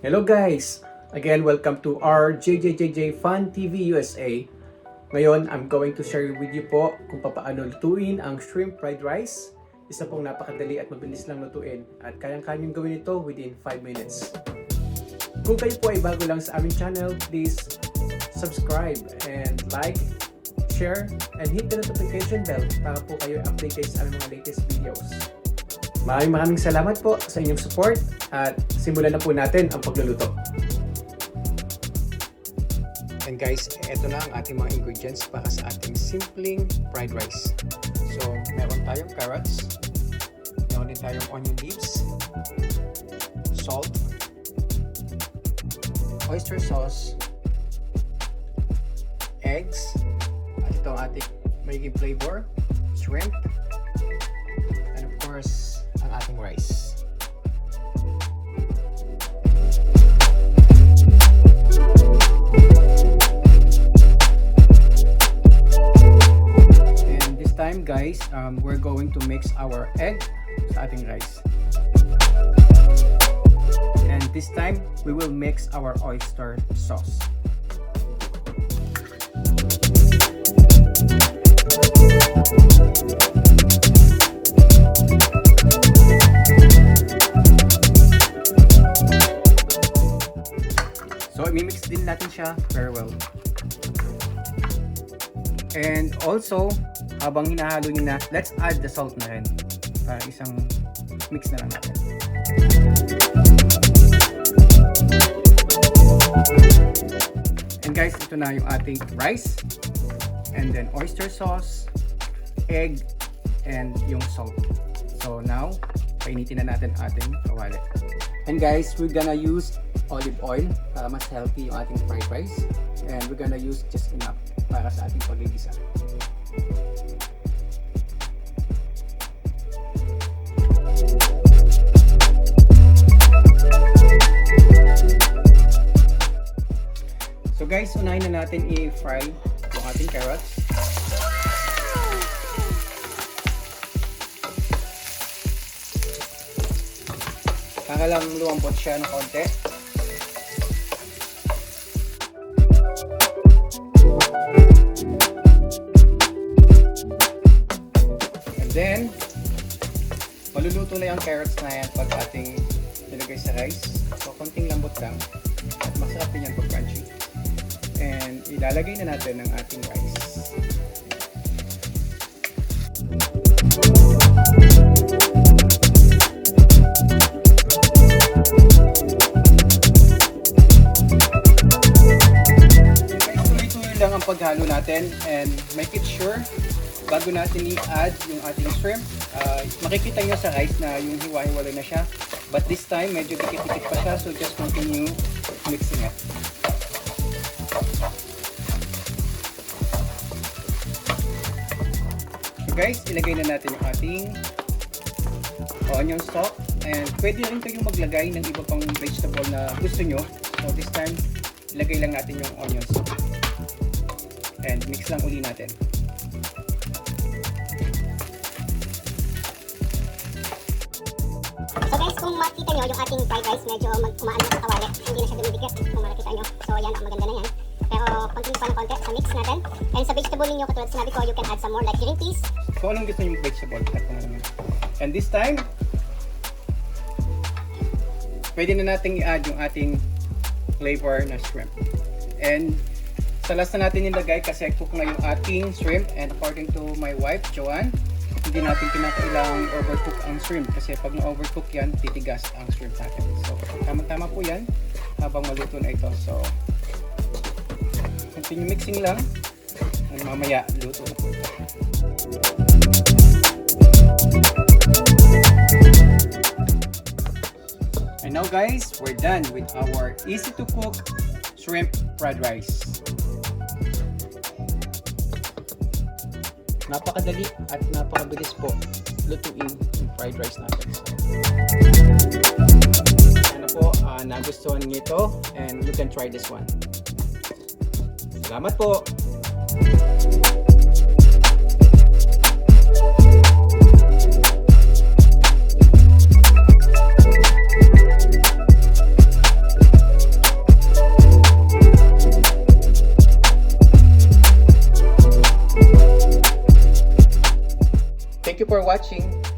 Hello guys! Again, welcome to our Rjjj Fun TV USA. Ngayon, I'm going to share with you po kung paano lutuin ang shrimp fried rice. Isa pong napakadali at mabilis lang lutuin at kayang-kayang gawin ito within 5 minutes. Kung kayo po ay bago lang sa aming channel, please subscribe and like, share, and hit the notification bell para po kayo updated sa aming mga latest videos. Maraming salamat po sa inyong support at simulan na po natin ang pagluluto. And guys, ito na ang ating mga ingredients para sa ating simpleng fried rice. So, meron tayong carrots, meron din tayong onion leaves, salt, oyster sauce, eggs, at ito ang ating magiging flavor, shrimp, and of course, ang ating rice. And this time guys, we're going to mix our egg sa ating rice. And this time, we will mix our oyster sauce. So, i-mix din natin siya very well. And also, habang hinahalo nyo na, let's add the salt na rin. Para isang mix na lang natin. And guys, ito na yung ating rice. And then oyster sauce, egg, and yung salt. So now, painitin na natin ating kawali. And guys, we're gonna use olive oil para mas healthy yung ating fried rice. And we're gonna use just enough para sa ating paggigisa. So guys, unahin na natin i-fry yung ating carrots. Para lang lumambot siya ng konti. And then, maluluto na yung carrots na yan pag ating nilagay sa rice. So, konting lambot lang. At masarap din yan pag crunchy. And ilalagay na natin ang ating rice. Tuloy-tuloy lang ang paghalo natin and make it sure bago natin i-add yung ating shrimp, makikita nyo sa rice na yung hiwa-hiwalay na siya. But this time, medyo dikit-dikit pa siya, so just continue mixing it. So guys, ilagay na natin yung ating onion stock. And pwede rin kayong maglagay ng iba pang vegetable na gusto nyo. So this time, ilagay lang natin yung onion stock. And mix lang uli natin. So guys, kung makita nyo yung ating fried rice, medyo umaano sa kawali. Hindi na siya dumidikit kung makikita nyo. So yan, ang maganda na yan. Pero konting pa ng konti sa mix natin. And sa vegetable ninyo, katulad sinabi ko, you can add some more like green peas. So anong gusto nyo yung vegetable? And this time, pwede na natin i-add yung ating flavor na shrimp. And sa last na natin nilagay kasi cook na yung ating shrimp. And according to my wife, Joanne, hindi natin kinakailangang overcook ang shrimp kasi pag na-overcook yan, titigas ang shrimp natin. So, tama-tama po yan habang maluto na ito. So, continue mixing lang and mamaya luto na po ito. And now guys, we're done with our easy to cook shrimp fried rice. Napakadali at napakabilis po lutuin yung fried rice natin. Sana po nagustuhan niyo ito and you can try this one. Salamat po! you for watching.